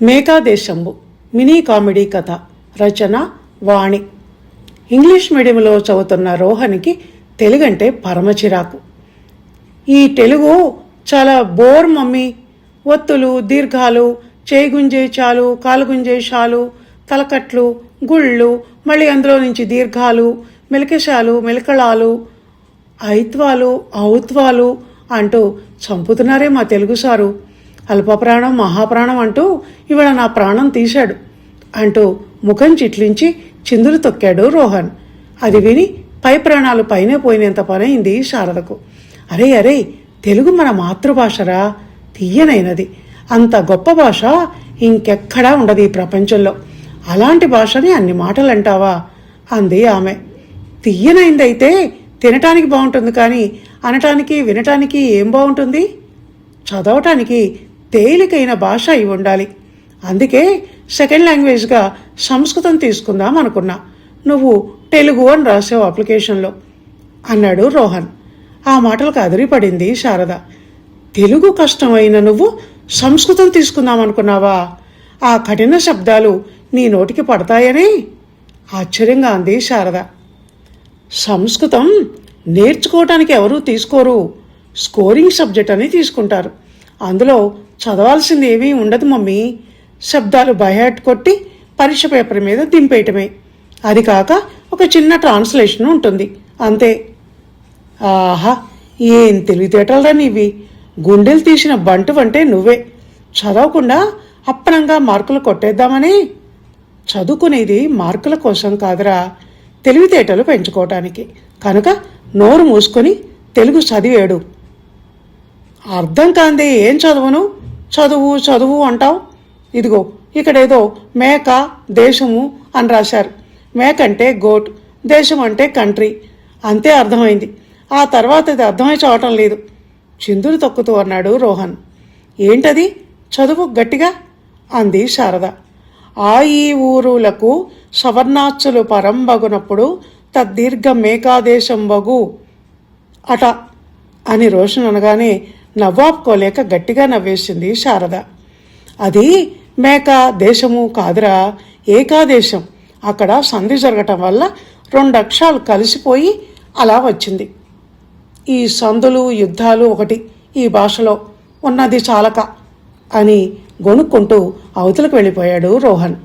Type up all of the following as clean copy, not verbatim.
మేఘాదేశంబు mini comedy కథ. రచన వాణి. English మీడియంలో చదువుతున్న రోహన్కి తెలుగంటే పరమచిరాకు. ఈ తెలుగు చాలా బోర్ మమ్మీ. ఒత్తులు, దీర్ఘాలు, చేయిగుంజే చాలు, కాలుగుంజే షాలు, తలకట్లు, గుళ్ళు, మళ్ళీ అందులో నుంచి దీర్ఘాలు, మెలికషాలు, మెలకళాలు, ఐత్వాలు, ఔత్వాలు అంటూ చంపుతున్నారే మా తెలుగు సారు. అల్పప్రాణం మహాప్రాణం అంటూ ఇవాళ నా ప్రాణం తీశాడు అంటూ ముఖం చిట్లించి చిందులు తొక్కాడు రోహన్. అది విని పై ప్రాణాలు పైనే పోయినంత పనైంది శారదకు. అరే అరే, తెలుగు మన మాతృభాషరా, తీయనైనది. అంత గొప్ప భాష ఇంకెక్కడా ఉండదు ఈ ప్రపంచంలో. అలాంటి భాషని అన్ని మాటలు అంటావా అంది ఆమె. తీయనైందైతే తినటానికి బాగుంటుంది, కానీ అనటానికి వినటానికి ఏం బాగుంటుంది? చదవటానికి తేలికైన భాష అయి ఉండాలి. అందుకే సెకండ్ లాంగ్వేజ్గా సంస్కృతం తీసుకుందాం అనుకున్నా. నువ్వు తెలుగు అని రాసావు అప్లికేషన్లో అన్నాడు రోహన్. ఆ మాటలకు అదిరిపడింది శారద. తెలుగు కష్టమైన నువ్వు సంస్కృతం తీసుకుందాం అనుకున్నావా? ఆ కఠిన శబ్దాలు నీ నోటికి పడతాయని ఆశ్చర్యంగా అంది శారద. సంస్కృతం నేర్చుకోవటానికి ఎవరూ తీసుకోరు, స్కోరింగ్ సబ్జెక్ట్ అని తీసుకుంటారు. అందులో చదవాల్సింది ఏమీ ఉండదు మమ్మీ. శబ్దాలు బైహార్ట్ కొట్టి పరీక్ష పేపర్ మీద దింపేయటమే. అది కాక ఒక చిన్న ట్రాన్స్లేషన్ ఉంటుంది, అంతే. ఆహా, ఏం తెలివితేటలరా నీవి! గుండెలు తీసిన బంటు అంటే నువ్వే. చదవకుండా అప్పనంగా మార్కులు కొట్టేద్దామని. చదువుకునేది మార్కుల కోసం కాదురా, తెలివితేటలు పెంచుకోవటానికి. కనుక నోరు మూసుకొని తెలుగు చదివేడు. అర్థం కాందే ఏం చదువును? చదువు చదువు అంటావు. ఇదిగో ఇక్కడేదో మేక దేశము అని రాశారు. మేక అంటే గోట్, దేశం అంటే కంట్రీ, అంతే అర్థమైంది. ఆ తర్వాత ఇది అర్థమై చదవటం లేదు. చిందులు తొక్కుతూ అన్నాడు రోహన్. ఏంటది? చదువు గట్టిగా అంది శారద. ఆ ఈ ఊరులకు సవర్ణాచ్చులు పరంబగునప్పుడు తద్దీర్ఘ మేకాదేశం బగు అట అని రోషన్ అనగానే నవ్వాపుకోలేక గట్టిగా నవ్వేసింది శారద. అది మేక దేశము కాదురా, ఏకాదేశం. అక్కడ సంధి జరగటం వల్ల 2 అక్షరాలు కలిసిపోయి అలా వచ్చింది. ఈ సందులు యుద్ధాలు ఒకటి ఈ భాషలో ఉన్నది చాలక అని గొణుక్కుంటూ అవతలకు వెళ్ళిపోయాడు రోహన్.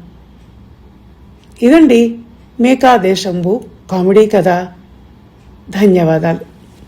ఇదండి మేకాదేశంబు కామెడీ కథ. ధన్యవాదాలు.